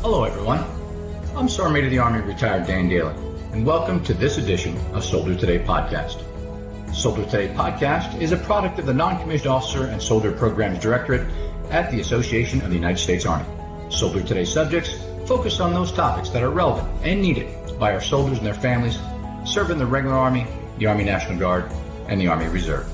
Hello everyone, I'm Sergeant Major of the Army retired Dan Dailey, and welcome to this edition of Soldier Today Podcast. Soldier Today Podcast is a product of the Non-Commissioned Officer and Soldier Programs Directorate at the Association of the United States Army. Soldier Today subjects focus on those topics that are relevant and needed by our soldiers and their families serving the regular Army, the Army National Guard, and the Army Reserve.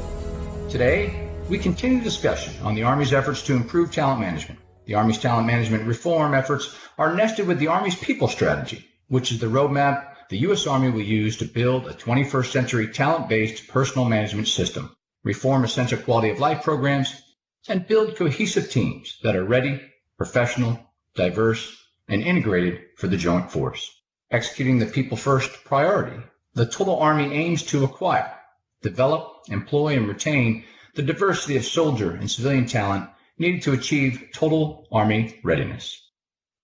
Today, we continue the discussion on the Army's efforts to improve talent management. The Army's talent management reform efforts are nested with the Army's people strategy, which is the roadmap the U.S. Army will use to build a 21st century talent-based personal management system, reform essential quality of life programs, and build cohesive teams that are ready, professional, diverse, and integrated for the joint force. Executing the people-first priority, the total Army aims to acquire, develop, employ, and retain the diversity of soldier and civilian talent needed to achieve total Army readiness.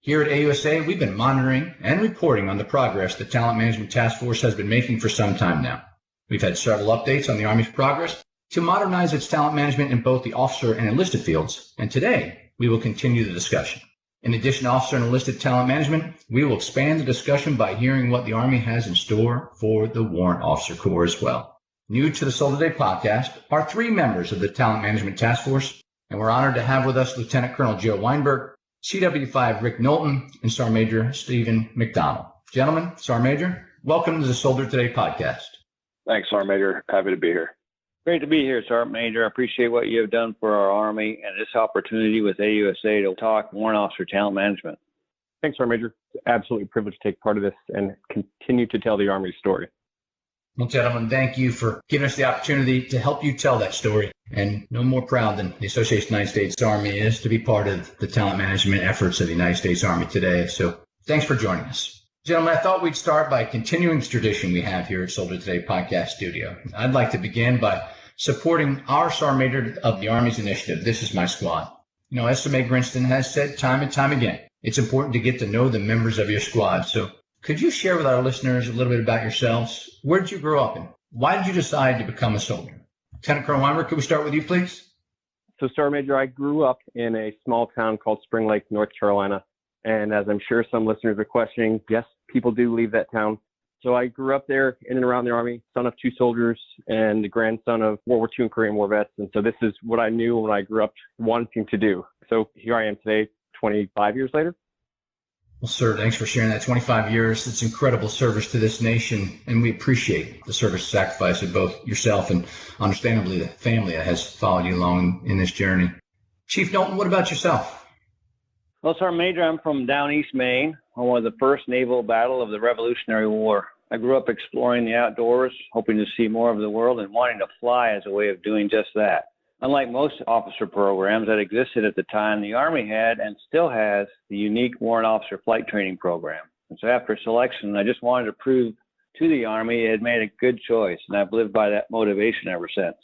Here at AUSA, we've been monitoring and reporting on the progress the Talent Management Task Force has been making for some time now. We've had several updates on the Army's progress to modernize its talent management in both the officer and enlisted fields, and today we will continue the discussion. In addition to officer and enlisted talent management, we will expand the discussion by hearing what the Army has in store for the Warrant Officer Corps as well. New to the Soldier Today podcast are three members of the Talent Management Task Force, and we're honored to have with us Lieutenant Colonel Joe Weinburgh, CW5 Rick Knowlton, and Sergeant Major Stephen McDonald. Gentlemen, Sergeant Major, welcome to the Soldier Today podcast. Thanks, Sergeant Major. Happy to be here. Great to be here, Sergeant Major. I appreciate what you have done for our Army and this opportunity with AUSA to talk Warrant Officer Talent Management. Thanks, Sergeant Major. It's absolutely privileged to take part of this and continue to tell the Army's story. Well, gentlemen, thank you for giving us the opportunity to help you tell that story. And no more proud than the Association of the United States Army is to be part of the talent management efforts of the United States Army today. So thanks for joining us. Gentlemen, I thought we'd start by continuing this tradition we have here at Soldier Today Podcast Studio. I'd like to begin by supporting our Sergeant Major of the Army's initiative, This Is My Squad. You know, SMA Grinston has said time and time again, it's important to get to know the members of your squad. So could you share with our listeners a little bit about yourselves? Where did you grow up and why did you decide to become a soldier? Lieutenant Colonel Weinbergh, could we start with you, please? So, Sergeant Major, I grew up in a small town called Spring Lake, North Carolina. And as I'm sure some listeners are questioning, yes, people do leave that town. So I grew up there in and around the Army, son of two soldiers and the grandson of World War II and Korean War vets. And so this is what I knew when I grew up wanting to do. So here I am today, 25 years later. Well, sir, thanks for sharing that. 25 years. It's incredible service to this nation, and we appreciate the service and sacrifice of both yourself and, understandably, the family that has followed you along in this journey. Chief Knowlton, what about yourself? Well, Sergeant Major, I'm from down East Maine on one of the first naval battle of the Revolutionary War. I grew up exploring the outdoors, hoping to see more of the world and wanting to fly as a way of doing just that. Unlike most officer programs that existed at the time, the Army had and still has the unique Warrant Officer Flight Training Program. And so after selection, I just wanted to prove to the Army it had made a good choice, and I've lived by that motivation ever since.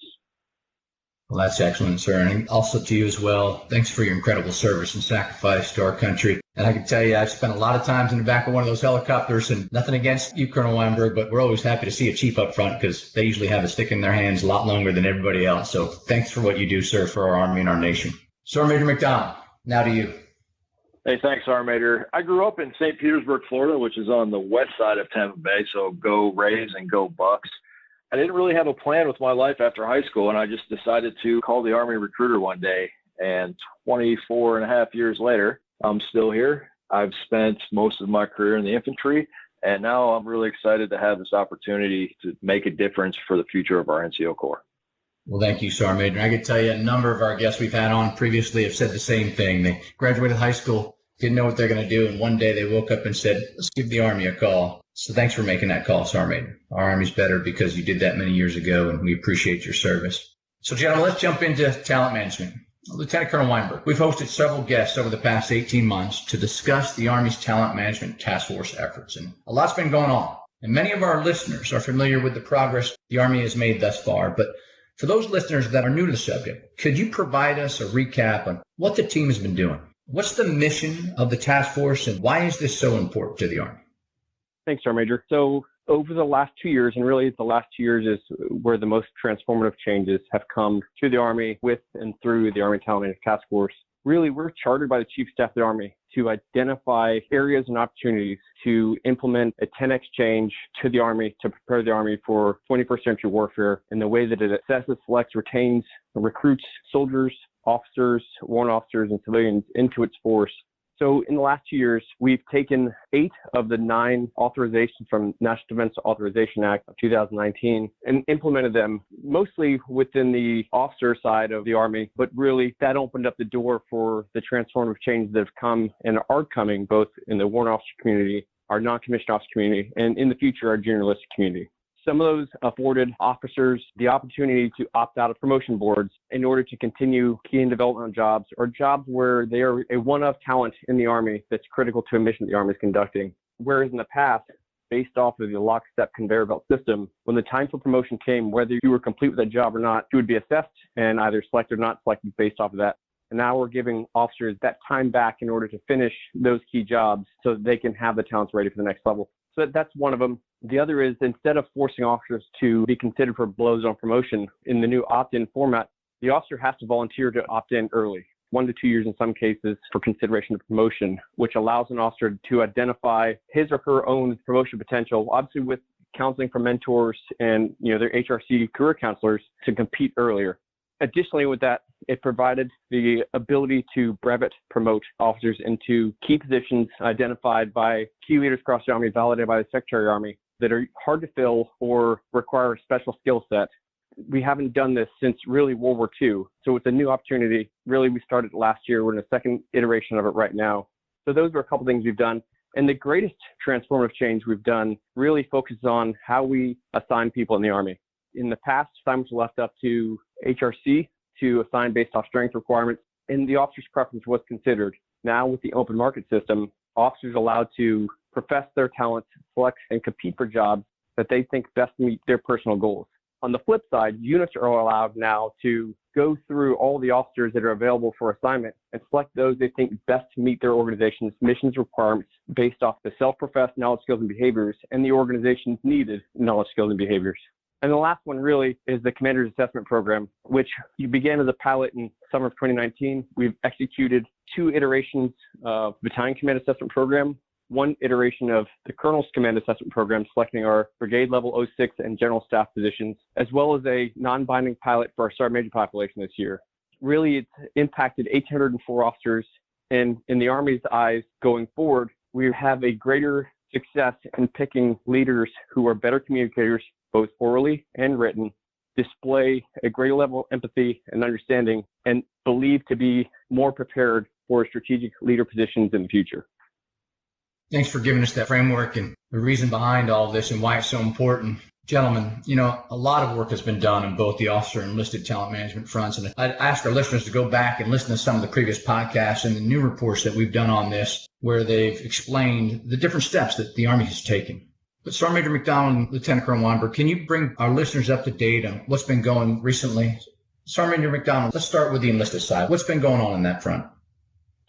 Well, that's excellent, sir. And also to you as well. Thanks for your incredible service and sacrifice to our country. And I can tell you, I've spent a lot of times in the back of one of those helicopters, and nothing against you, Colonel Weinbergh, but we're always happy to see a chief up front because they usually have a stick in their hands a lot longer than everybody else. So thanks for what you do, sir, for our Army and our nation. Sergeant Major McDonald, now to you. Hey, thanks, Sergeant Major. I grew up in St. Petersburg, Florida, which is on the west side of Tampa Bay, so go Rays and go Bucks. I didn't really have a plan with my life after high school, and I just decided to call the Army recruiter one day. And 24 and a half years later, I'm still here. I've spent most of my career in the infantry, and now I'm really excited to have this opportunity to make a difference for the future of our NCO Corps. Well, thank you, Sergeant Major. I can tell you a number of our guests we've had on previously have said the same thing. They graduated high school, didn't know what they're going to do, and one day they woke up and said, let's give the Army a call. So thanks for making that call, Sergeant Major. Our Army's better because you did that many years ago, and we appreciate your service. So, gentlemen, let's jump into talent management. Lieutenant Colonel Weinbergh, we've hosted several guests over the past 18 months to discuss the Army's Talent Management Task Force efforts, and a lot's been going on. And many of our listeners are familiar with the progress the Army has made thus far, but for those listeners that are new to the subject, could you provide us a recap on what the team has been doing? What's the mission of the task force, and why is this so important to the Army? Thanks, Sergeant Major. So over the last 2 years, and really the last 2 years is where the most transformative changes have come to the Army with and through the Army Talent Management Task Force. Really, we're chartered by the Chief of Staff of the Army to identify areas and opportunities to implement a 10x change to the Army to prepare the Army for 21st century warfare in the way that it assesses, selects, retains, and recruits soldiers, officers, warrant officers, and civilians into its force. So in the last 2 years, we've taken 8 of the 9 authorizations from National Defense Authorization Act of 2019 and implemented them mostly within the officer side of the Army, but really that opened up the door for the transformative changes that have come and are coming both in the warrant officer community, our non-commissioned officer community, and in the future, our junior enlisted community. Some of those afforded officers the opportunity to opt out of promotion boards in order to continue key and development jobs or jobs where they are a one-of talent in the Army that's critical to a mission the Army is conducting. Whereas in the past, based off of the lockstep conveyor belt system, when the time for promotion came, whether you were complete with that job or not, you would be assessed and either selected or not selected based off of that. And now we're giving officers that time back in order to finish those key jobs so that they can have the talents ready for the next level. So that's one of them. The other is instead of forcing officers to be considered for blows on promotion in the new opt-in format, the officer has to volunteer to opt in early, 1 to 2 years in some cases for consideration of promotion, which allows an officer to identify his or her own promotion potential, obviously with counseling from mentors and their HRC career counselors to compete earlier. Additionally, with that, it provided the ability to brevet promote officers into key positions identified by key leaders across the Army, validated by the Secretary of the Army, that are hard to fill or require a special skill set. We haven't done this since really World War II. So it's a new opportunity. Really, we started last year. We're in the second iteration of it right now. So those are a couple things we've done. And the greatest transformative change we've done really focuses on how we assign people in the Army. In the past, assignments were left up to HRC to assign based off strength requirements, and the officer's preference was considered. Now, with the open market system, officers are allowed to profess their talents, select, and compete for jobs that they think best meet their personal goals. On the flip side, units are allowed now to go through all the officers that are available for assignment and select those they think best meet their organization's missions requirements based off the self-professed knowledge, skills, and behaviors and the organization's needed knowledge, skills, and behaviors. And the last one really is the Commander's Assessment Program, which began as a pilot in summer of 2019. We've executed 2 iterations of Battalion Command Assessment Program, 1 iteration of the Colonel's Command Assessment Program, selecting our brigade level 06 and general staff positions, as well as a non-binding pilot for our Sergeant Major population this year. Really, it's impacted 804 officers, and in the Army's eyes going forward, we have a greater success in picking leaders who are better communicators, both orally and written, display a greater level of empathy and understanding, and believe to be more prepared for strategic leader positions in the future. Thanks for giving us that framework and the reason behind all this and why it's so important. Gentlemen, a lot of work has been done on both the officer and enlisted talent management fronts. And I'd ask our listeners to go back and listen to some of the previous podcasts and the new reports that we've done on this, where they've explained the different steps that the Army has taken. But Sergeant Major McDonald and Lieutenant Colonel Weinburgh, can you bring our listeners up to date on what's been going recently? Sergeant Major McDonald, let's start with the enlisted side. What's been going on that front?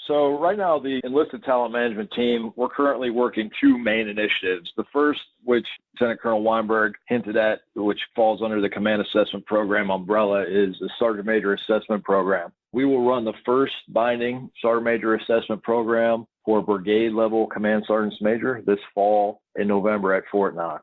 So right now, the enlisted talent management team, we're currently working 2 main initiatives. The first, which Lieutenant Colonel Weinburgh hinted at, which falls under the Command Assessment Program umbrella, is the Sergeant Major Assessment Program. We will run the first binding Sergeant Major Assessment Program for brigade level Command Sergeants Major this fall in November at Fort Knox.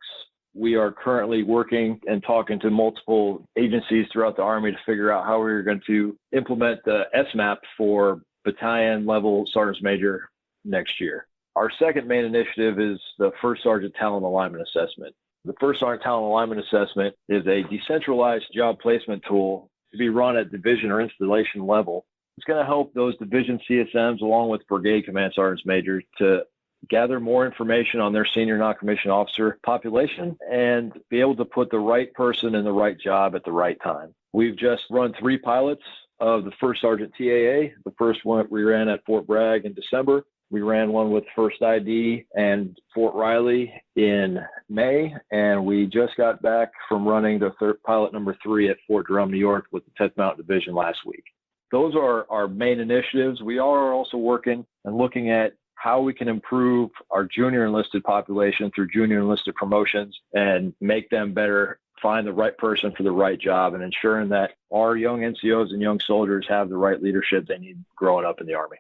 We are currently working and talking to multiple agencies throughout the Army to figure out how we're going to implement the SMAP for battalion level Sergeants Major next year. Our second main initiative is the First Sergeant Talent Alignment Assessment. The First Sergeant Talent Alignment Assessment is a decentralized job placement tool to be run at division or installation level. It's going to help those division CSMs along with brigade command sergeants majors to gather more information on their senior non-commissioned officer population and be able to put the right person in the right job at the right time. We've just run 3 pilots of the First Sergeant TAA. The first one we ran at Fort Bragg in December. We ran one with First ID and Fort Riley in May, and we just got back from running the pilot number 3 at Fort Drum, New York with the 10th Mountain Division last week. Those are our main initiatives. We are also working and looking at how we can improve our junior enlisted population through junior enlisted promotions and make them better find the right person for the right job and ensuring that our young NCOs and young soldiers have the right leadership they need growing up in the Army.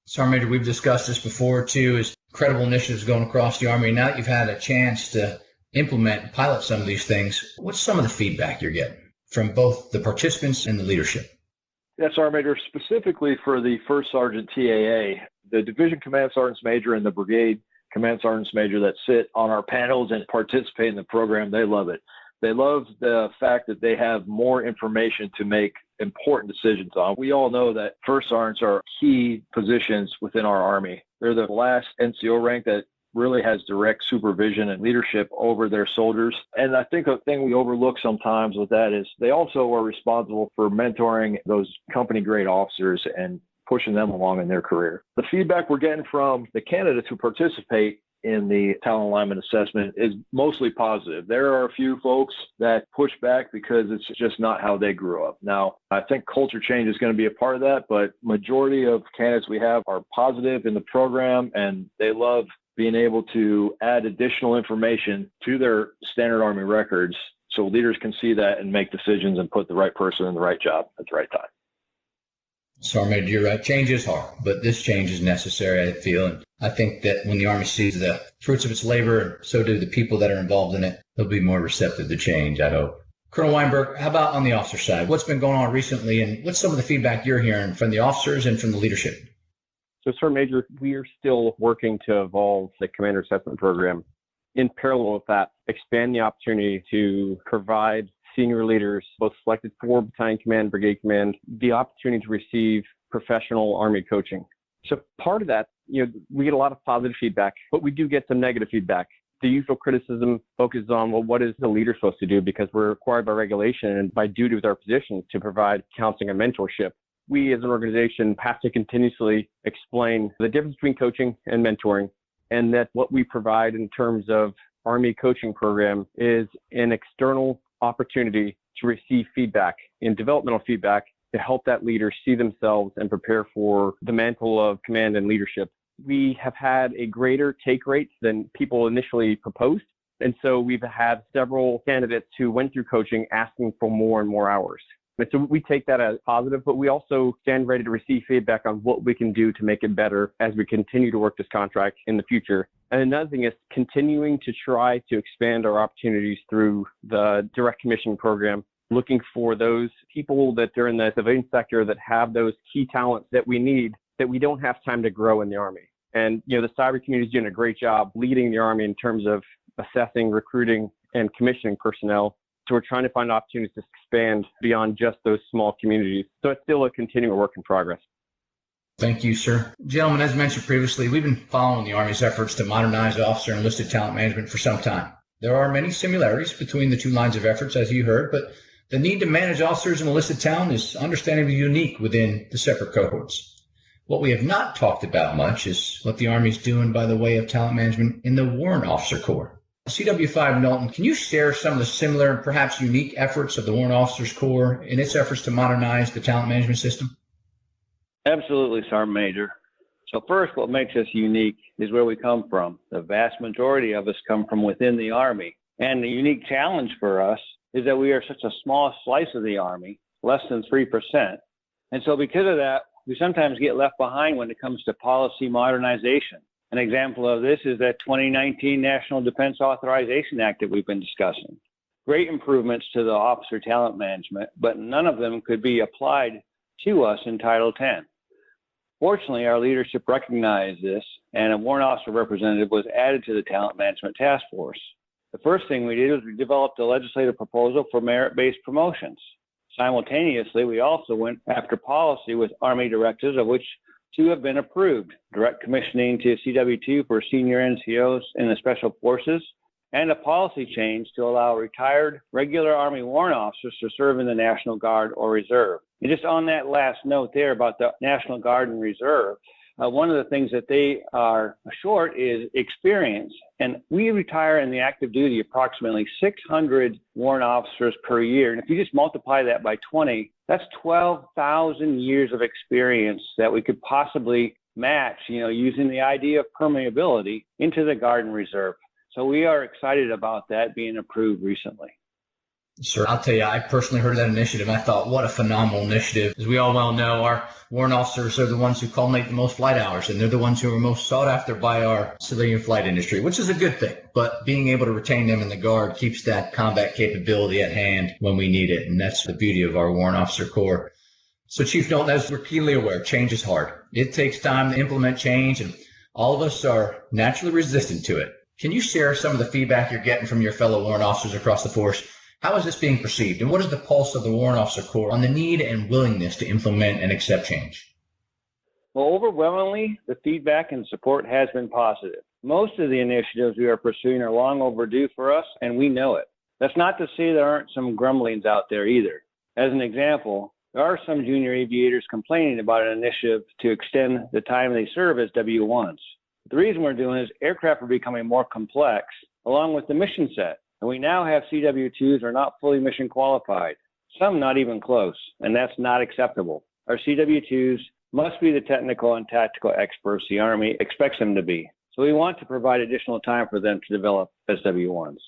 Sergeant Major, we've discussed this before too, is credible initiatives going across the Army. Now that you've had a chance to implement and pilot some of these things, what's some of the feedback you're getting from both the participants and the leadership? Yes, Sergeant Major, specifically for the First Sergeant TAA, the Division Command Sergeants Major and the Brigade Command Sergeants Major that sit on our panels and participate in the program, they love it. They love the fact that they have more information to make important decisions on. We all know that First Sergeants are key positions within our Army. They're the last NCO rank that really has direct supervision and leadership over their soldiers. And I think a thing we overlook sometimes with that is they also are responsible for mentoring those company grade officers and pushing them along in their career. The feedback we're getting from the candidates who participate in the talent alignment assessment is mostly positive. There are a few folks that push back because it's just not how they grew up. Now, I think culture change is going to be a part of that, but majority of candidates we have are positive in the program, and they love being able to add additional information to their standard Army records so leaders can see that and make decisions and put the right person in the right job at the right time. Sergeant Major, you're right. Change is hard, but this change is necessary, I feel. And I think that when the Army sees the fruits of its labor, and so do the people that are involved in it, they'll be more receptive to change, I hope. Colonel Weinburgh, how about on the officer side? What's been going on recently, and what's some of the feedback you're hearing from the officers and from the leadership? So, Sergeant Major, we are still working to evolve the Commander Assessment Program. In parallel with that, expand the opportunity to provide senior leaders, both selected for battalion command, brigade command, the opportunity to receive professional Army coaching. So part of that, we get a lot of positive feedback, but we do get some negative feedback. The usual criticism focuses on, well, what is the leader supposed to do? Because we're required by regulation and by duty with our positions to provide counseling and mentorship. We as an organization have to continuously explain the difference between coaching and mentoring, and that what we provide in terms of Army coaching program is an external opportunity to receive feedback and developmental feedback to help that leader see themselves and prepare for the mantle of command and leadership. We have had a greater take rate than people initially proposed. And so we've had several candidates who went through coaching asking for more and more hours. And so we take that as positive, but we also stand ready to receive feedback on what we can do to make it better as we continue to work this contract in the future. And another thing is continuing to try to expand our opportunities through the direct commissioning program, looking for those people that are in the civilian sector that have those key talents that we need, that we don't have time to grow in the Army. And, the cyber community is doing a great job leading the Army in terms of assessing, recruiting, and commissioning personnel. So we're trying to find opportunities to expand beyond just those small communities. So it's still a continual work in progress. Thank you, sir. Gentlemen, as mentioned previously, we've been following the Army's efforts to modernize officer and enlisted talent management for some time. There are many similarities between the two lines of efforts, as you heard, but the need to manage officers and enlisted talent is understandably unique within the separate cohorts. What we have not talked about much is what the Army is doing by the way of talent management in the Warrant Officer Corps. CW5 Knowlton, can you share some of the similar and perhaps unique efforts of the Warrant Officers Corps in its efforts to modernize the talent management system? Absolutely, Sergeant Major. So first, what makes us unique is where we come from. The vast majority of us come from within the Army. And the unique challenge for us is that we are such a small slice of the Army, less than 3%. And so because of that, we sometimes get left behind when it comes to policy modernization. An example of this is that 2019 National Defense Authorization Act that we've been discussing. Great improvements to the officer talent management, but none of them could be applied to us in Title 10. Fortunately, our leadership recognized this, and a warrant officer representative was added to the Talent Management Task Force. The first thing we did was we developed a legislative proposal for merit-based promotions. Simultaneously, we also went after policy with Army directives, of which 2 have been approved: direct commissioning to CW2 for senior NCOs in the Special Forces, and a policy change to allow retired regular Army warrant officers to serve in the National Guard or Reserve. And just on that last note there about the National Guard and Reserve, one of the things that they are short is experience. And we retire in the active duty approximately 600 warrant officers per year. And if you just multiply that by 20, that's 12,000 years of experience that we could possibly match, using the idea of permeability into the Guard and Reserve. So we are excited about that being approved recently. Sure. I'll tell you, I personally heard of that initiative. I thought, what a phenomenal initiative. As we all well know, our warrant officers are the ones who culminate the most flight hours, and they're the ones who are most sought after by our civilian flight industry, which is a good thing. But being able to retain them in the Guard keeps that combat capability at hand when we need it. And that's the beauty of our warrant officer corps. So Chief Knowlton, as we're keenly aware, change is hard. It takes time to implement change, and all of us are naturally resistant to it. Can you share some of the feedback you're getting from your fellow warrant officers across the force? How is this being perceived, and what is the pulse of the Warrant Officer Corps on the need and willingness to implement and accept change? Well, overwhelmingly, the feedback and support has been positive. Most of the initiatives we are pursuing are long overdue for us, and we know it. That's not to say there aren't some grumblings out there either. As an example, there are some junior aviators complaining about an initiative to extend the time they serve as W-1s. The reason we're doing it is aircraft are becoming more complex, along with the mission set. And we now have CW2s are not fully mission qualified, some not even close, and that's not acceptable. Our CW2s must be the technical and tactical experts the Army expects them to be. So we want to provide additional time for them to develop as W-1s.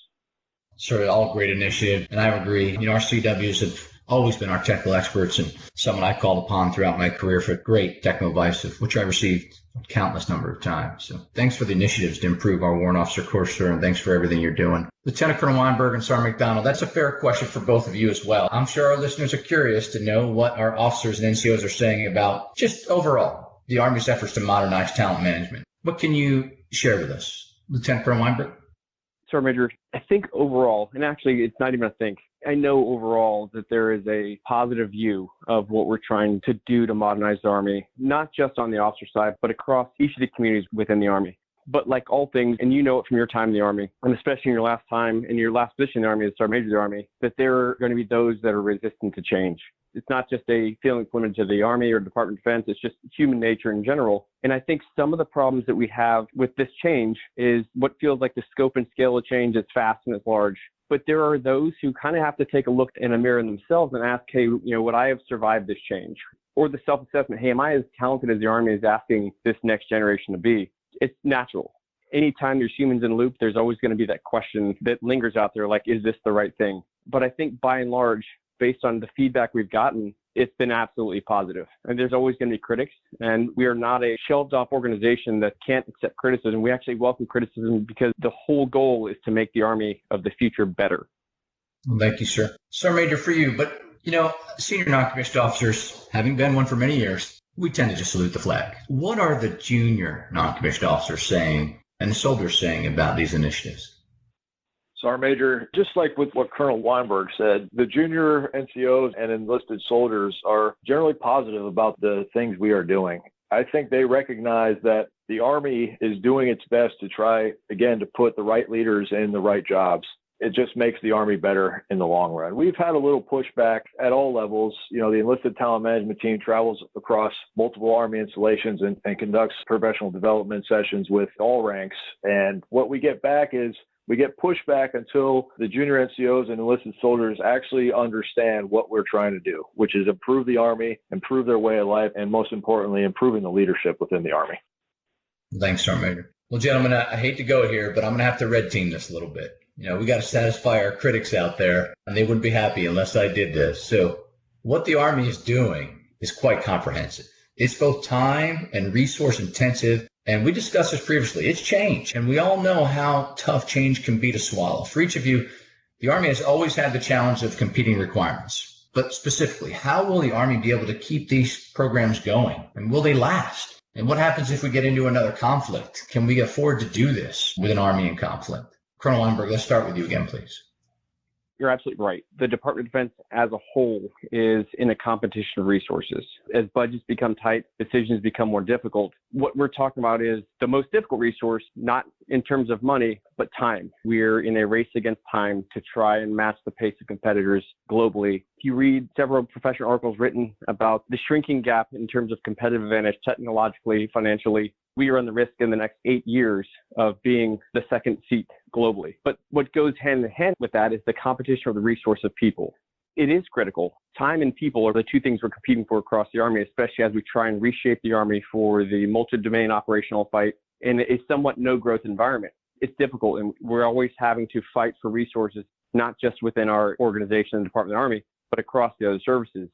Sure, all great initiative, and I agree. Our CWs have always been our technical experts and someone I called upon throughout my career for great technical advice, of which I received a countless number of times. So thanks for the initiatives to improve our Warrant Officer Corps, sir, and thanks for everything you're doing. Lieutenant Colonel Weinburgh and Sergeant McDonald, that's a fair question for both of you as well. I'm sure our listeners are curious to know what our officers and NCOs are saying about just overall the Army's efforts to modernize talent management. What can you share with us? Lieutenant Colonel Weinburgh? Sergeant Major, I think overall, and actually it's not even a think, I know overall that there is a positive view of what we're trying to do to modernize the Army, not just on the officer side, but across each of the communities within the Army. But like all things, and you know it from your time in the Army, and especially in your last time in your last position in the Army as Sergeant Major of the Army, that there are going to be those that are resistant to change. It's not just a feeling limited to the Army or Department of Defense, it's just human nature in general. And I think some of the problems that we have with this change is what feels like the scope and scale of change is fast and it's large. But there are those who kind of have to take a look in a mirror themselves and ask, hey, would I have survived this change? Or the self-assessment, hey, am I as talented as the Army is asking this next generation to be? It's natural. Anytime there's humans in the loop, there's always going to be that question that lingers out there, like, is this the right thing? But I think by and large, based on the feedback we've gotten, it's been absolutely positive. And there's always going to be critics, and we are not a shelved-off organization that can't accept criticism. We actually welcome criticism because the whole goal is to make the Army of the future better. Well, thank you, sir. Sergeant Major, for you, but, senior non-commissioned officers, having been one for many years, we tend to just salute the flag. What are the junior non-commissioned officers saying and the soldiers saying about these initiatives? Sergeant Major, just like with what Colonel Weinberg said, the junior NCOs and enlisted soldiers are generally positive about the things we are doing. I think they recognize that the Army is doing its best to try, again, to put the right leaders in the right jobs. It just makes the Army better in the long run. We've had a little pushback at all levels. The enlisted talent management team travels across multiple Army installations and conducts professional development sessions with all ranks. And what we get back is we get pushback until the junior NCOs and enlisted soldiers actually understand what we're trying to do, which is improve the Army, improve their way of life, and most importantly, improving the leadership within the Army. Thanks, Sergeant Major. Well, gentlemen, I hate to go here, but I'm going to have to red team this a little bit. We got to satisfy our critics out there, and they wouldn't be happy unless I did this. So what the Army is doing is quite comprehensive. It's both time and resource intensive. And we discussed this previously. It's change. And we all know how tough change can be to swallow. For each of you, the Army has always had the challenge of competing requirements. But specifically, how will the Army be able to keep these programs going? And will they last? And what happens if we get into another conflict? Can we afford to do this with an Army in conflict? Colonel Weinbergh, let's start with you again, please. You're absolutely right. The Department of Defense as a whole is in a competition of resources. As budgets become tight, decisions become more difficult. What we're talking about is the most difficult resource, not in terms of money, but time. We're in a race against time to try and match the pace of competitors globally. If you read several professional articles written about the shrinking gap in terms of competitive advantage, technologically, financially, we are on the risk in the next 8 years of being the second seat globally. But what goes hand in hand with that is the competition of the resource of people. It is critical. Time and people are the two things we're competing for across the Army, especially as we try and reshape the Army for the multi-domain operational fight in a somewhat no-growth environment. It's difficult, and we're always having to fight for resources. not just within our organization and Department of the Army, but across the other services.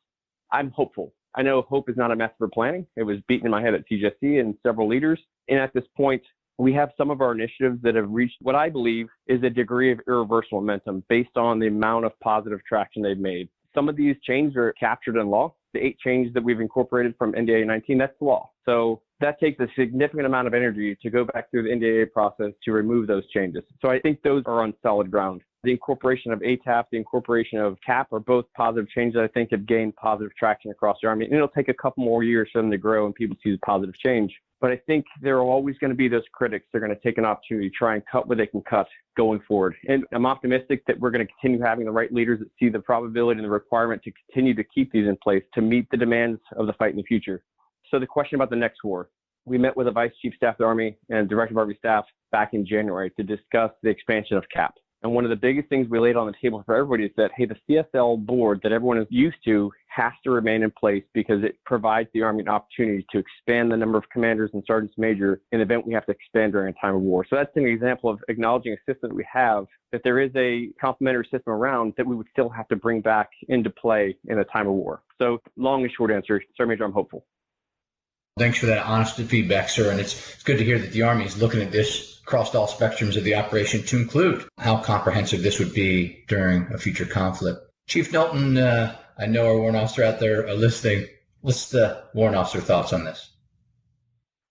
I'm hopeful. I know hope is not a method for planning. It was beaten in my head at TGSC and several leaders. And at this point, we have some of our initiatives that have reached what I believe is a degree of irreversible momentum based on the amount of positive traction they've made. Some of these changes are captured in law. The 8 changes that we've incorporated from NDAA 19, that's law. So that takes a significant amount of energy to go back through the NDAA process to remove those changes. So I think those are on solid ground. The incorporation of ATAP, the incorporation of CAP are both positive changes that I think have gained positive traction across the Army. And it'll take a couple more years for them to grow and people see the positive change. But I think there are always going to be those critics. They're going to take an opportunity to try and cut what they can cut going forward. And I'm optimistic that we're going to continue having the right leaders that see the probability and the requirement to continue to keep these in place to meet the demands of the fight in the future. So the question about the next war. We met with the Vice Chief Staff of the Army and Director of Army Staff back in January to discuss the expansion of CAP. And one of the biggest things we laid on the table for everybody is that, hey, the CSL board that everyone is used to has to remain in place because it provides the Army an opportunity to expand the number of commanders and sergeants major in the event we have to expand during a time of war. So that's an example of acknowledging a system that we have, that there is a complementary system around that we would still have to bring back into play in a time of war. So long and short answer, Sergeant Major, I'm hopeful. Thanks for that honest feedback, sir. And it's good to hear that the Army is looking at this across all spectrums of the operation to include how comprehensive this would be during a future conflict. Chief Knowlton, I know our warrant officer out there are listening. What's the warrant officer thoughts on this?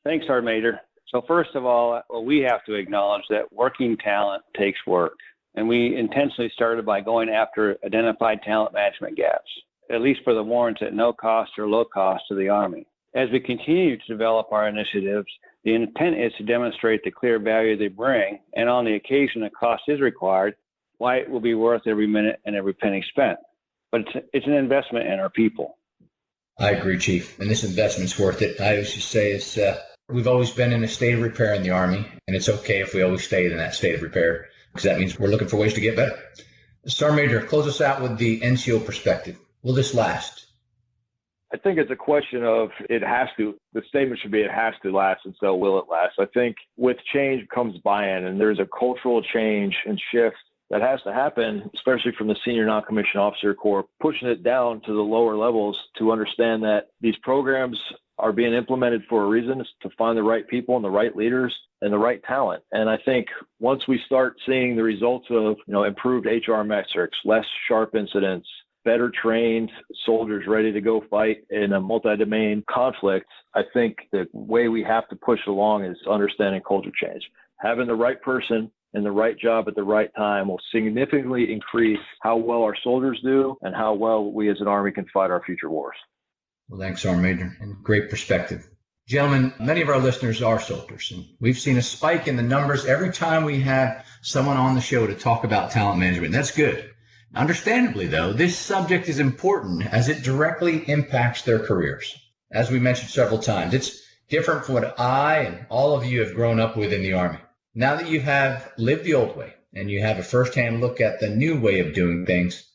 Thanks, Sergeant Major. So first of all, we have to acknowledge that working talent takes work. And we intentionally started by going after identified talent management gaps, at least for the warrants at no cost or low cost to the Army. As we continue to develop our initiatives, the intent is to demonstrate the clear value they bring, and on the occasion a cost is required, why it will be worth every minute and every penny spent. But it's an investment in our people. I agree, Chief, and this investment's worth it. I always just say we've always been in a state of repair in the Army, and it's okay if we always stay in that state of repair, because that means we're looking for ways to get better. Sergeant Major, close us out with the NCO perspective. Will this last? I think it's a question of it has to. The statement should be it has to last, and so will it last. I think with change comes buy-in, and there's a cultural change and shift that has to happen, especially from the senior non-commissioned officer corps, pushing it down to the lower levels to understand that these programs are being implemented for a reason, to find the right people and the right leaders and the right talent. And I think once we start seeing the results of, improved HR metrics, less sharp incidents, better trained soldiers ready to go fight in a multi-domain conflict, I think the way we have to push along is understanding culture change. Having the right person in the right job at the right time will significantly increase how well our soldiers do and how well we as an Army can fight our future wars. Well, thanks, Sergeant Major, and great perspective. Gentlemen, many of our listeners are soldiers, and we've seen a spike in the numbers every time we have someone on the show to talk about talent management. That's good. Understandably, though, this subject is important as it directly impacts their careers. As we mentioned several times, it's different from what I and all of you have grown up with in the Army. Now that you have lived the old way and you have a firsthand look at the new way of doing things,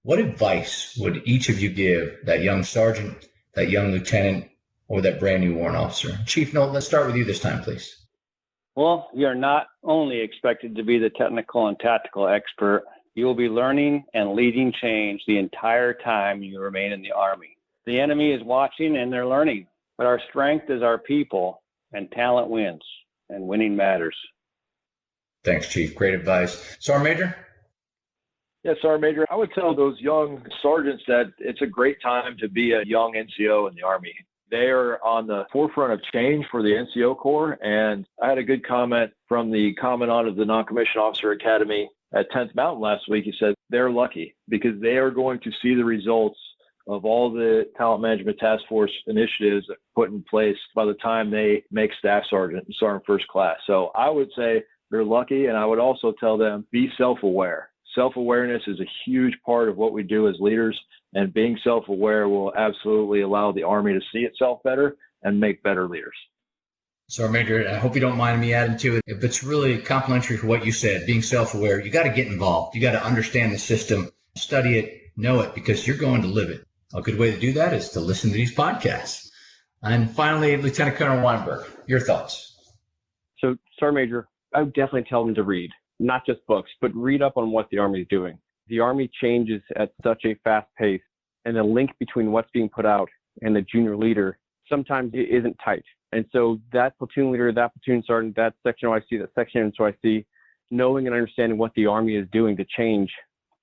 what advice would each of you give that young sergeant, that young lieutenant, or that brand new warrant officer? Chief Knowlton, let's start with you this time, please. Well, you're not only expected to be the technical and tactical expert, you will be learning and leading change the entire time you remain in the Army. The enemy is watching and they're learning, but our strength is our people, and talent wins, and winning matters. Thanks, Chief. Great advice. Sergeant Major? Yes, Sergeant Major. I would tell those young sergeants that it's a great time to be a young NCO in the Army. They are on the forefront of change for the NCO Corps, and I had a good comment from the Commandant of the Non-Commissioned Officer Academy at 10th Mountain last week. He said they're lucky because they are going to see the results of all the talent management task force initiatives put in place by the time they make staff sergeant and sergeant first class. So I would say they're lucky, and I would also tell them be self-aware. Self-awareness is a huge part of what we do as leaders, and being self-aware will absolutely allow the Army to see itself better and make better leaders. Sergeant Major, I hope you don't mind me adding to it. If it's really complimentary for what you said, being self-aware, you got to get involved. You got to understand the system, study it, know it, because you're going to live it. A good way to do that is to listen to these podcasts. And finally, Lieutenant Colonel Weinburgh, your thoughts. So, Sergeant Major, I would definitely tell them to read. not just books, but read up on what the Army is doing. The Army changes at such a fast pace, and the link between what's being put out and the junior leader sometimes it isn't tight. And so that platoon leader, that platoon sergeant, that section OIC, that section OIC, knowing and understanding what the Army is doing to change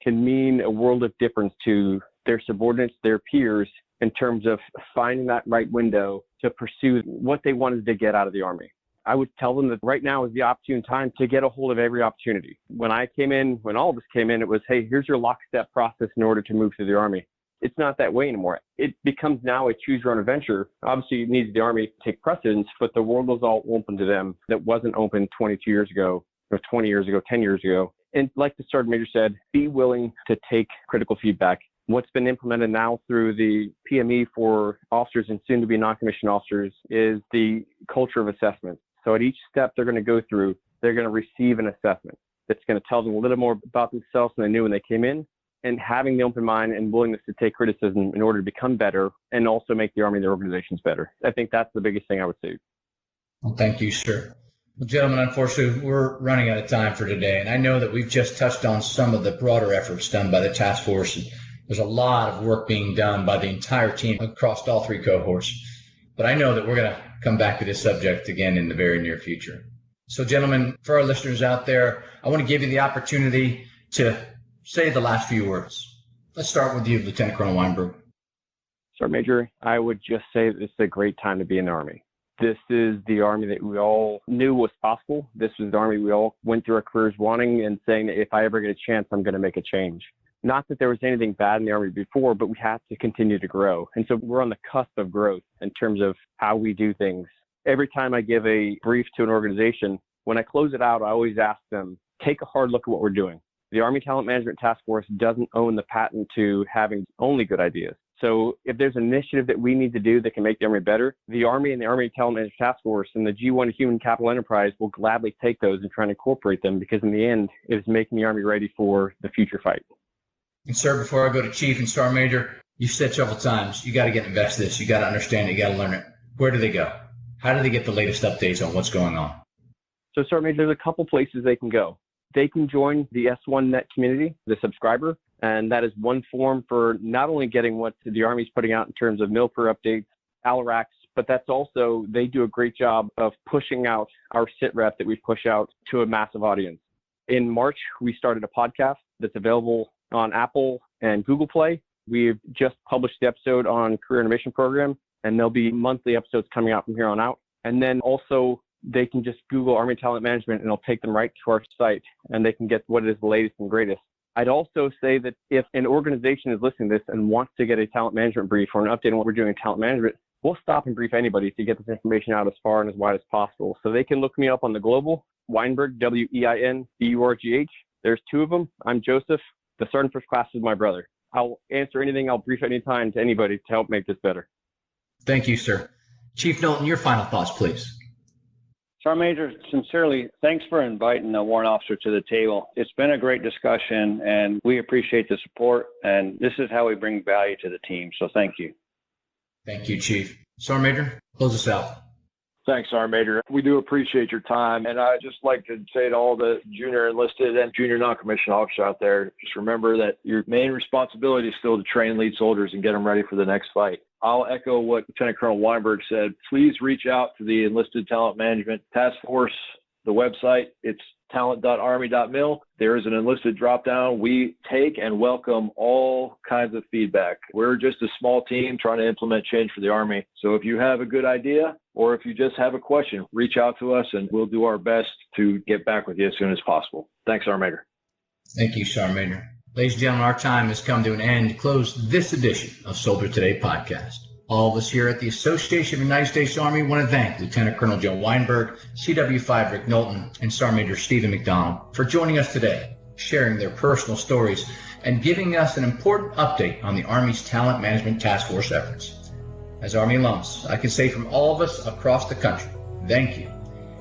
can mean a world of difference to their subordinates, their peers, in terms of finding that right window to pursue what they wanted to get out of the Army. I would tell them that right now is the opportune time to get a hold of every opportunity. When I came in, when all of us came in, it was, hey, here's your lockstep process in order to move through the Army. It's not that way anymore. It becomes now a choose your own adventure. Obviously, it needs the Army to take precedence, but the world was all open to them that wasn't open 22 years ago, or 20 years ago, 10 years ago. And like the Sergeant Major said, be willing to take critical feedback. What's been implemented now through the PME for officers and soon to be non-commissioned officers is the culture of assessment. So at each step they're going to go through, they're going to receive an assessment that's going to tell them a little more about themselves than they knew when they came in, and having the open mind and willingness to take criticism in order to become better and also make the Army and their organizations better. I think that's the biggest thing I would say. Well, thank you, sir. Well, gentlemen, unfortunately, we're running out of time for today, and I know that we've just touched on some of the broader efforts done by the task force. And there's a lot of work being done by the entire team across all three cohorts, but I know that we're going to come back to this subject again in the very near future. So, gentlemen, for our listeners out there, I want to give you the opportunity to say the last few words. Let's start with you, Lieutenant Colonel Weinburgh. Sergeant Major, I would just say that this is a great time to be in the Army. This is the Army that we all knew was possible. This was the Army we all went through our careers wanting and saying that if I ever get a chance, I'm going to make a change. Not that there was anything bad in the Army before, but we have to continue to grow. And so we're on the cusp of growth in terms of how we do things. Every time I give a brief to an organization, when I close it out, I always ask them, take a hard look at what we're doing. The Army Talent Management Task Force doesn't own the patent to having only good ideas. So if there's an initiative that we need to do that can make the Army better, the Army and the Army Talent Management Task Force and the G1 Human Capital Enterprise will gladly take those and try and incorporate them, because in the end, it is making the Army ready for the future fight. And sir, before I go to Chief and Sergeant Major, you've said several times, you got to get invested in this, you got to understand it, you got to learn it. Where do they go? How do they get the latest updates on what's going on? So Sergeant Major, there's a couple places they can go. They can join the S1Net community, the subscriber, and that is one form for not only getting what the Army's putting out in terms of MILPER updates, ALRACs, but that's also, they do a great job of pushing out our sit rep that we push out to a massive audience. In March, we started a podcast that's available on Apple and Google Play. We've just published the episode on Career Innovation Program, and there'll be monthly episodes coming out from here on out. And then also they can just Google Army Talent Management and it'll take them right to our site, and they can get what is the latest and greatest. I'd also say that if an organization is listening to this and wants to get a talent management brief or an update on what we're doing in talent management, we'll stop and brief anybody to get this information out as far and as wide as possible. So they can look me up on the global, Weinburgh, Weinburgh. There's two of them. I'm Joseph. The Sergeant First Class is my brother. I'll answer anything. I'll brief anytime to anybody to help make this better. Thank you, sir. Chief Knowlton, your final thoughts, please. Sergeant Major, sincerely, thanks for inviting the warrant officer to the table. It's been a great discussion, and we appreciate the support, and this is how we bring value to the team, so thank you. Thank you, Chief. Sergeant Major, close us out. Thanks, Sergeant Major. We do appreciate your time. And I'd just like to say to all the junior enlisted and junior non-commissioned officers out there, just remember that your main responsibility is still to train lead soldiers and get them ready for the next fight. I'll echo what Lieutenant Colonel Weinberg said. Please reach out to the Enlisted Talent Management Task Force, the website. It's talent.army.mil. There is an enlisted drop-down. We take and welcome all kinds of feedback. We're just a small team trying to implement change for the Army. So if you have a good idea or if you just have a question, reach out to us and we'll do our best to get back with you as soon as possible. Thanks, Sergeant Major. Thank you, Sergeant Major. Ladies and gentlemen, our time has come to an end to close this edition of Soldier Today podcast. All of us here at the Association of the United States Army want to thank Lieutenant Colonel Joe Weinbergh, CW5 Rick Knowlton, and Sergeant Major Stephen McDonald for joining us today, sharing their personal stories, and giving us an important update on the Army's Talent Management Task Force efforts. As Army alums, I can say from all of us across the country, thank you,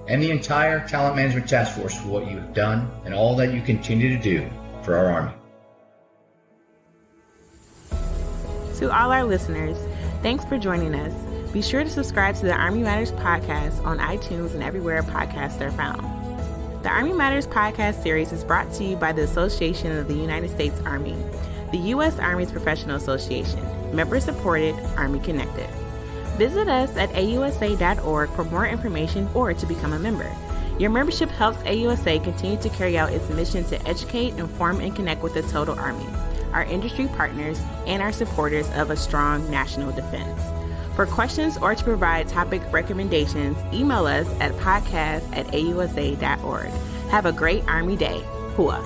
and the entire Talent Management Task Force for what you have done and all that you continue to do for our Army. To all our listeners, thanks for joining us. Be sure to subscribe to the Army Matters podcast on iTunes and everywhere podcasts are found. The Army Matters podcast series is brought to you by the Association of the United States Army, the U.S. Army's professional association, member-supported, Army-connected. Visit us at AUSA.org for more information or to become a member. Your membership helps AUSA continue to carry out its mission to educate, inform, and connect with the total Army, our industry partners, and our supporters of a strong national defense. For questions or to provide topic recommendations, email us at podcast@ausa.org. Have a great Army Day. Hua.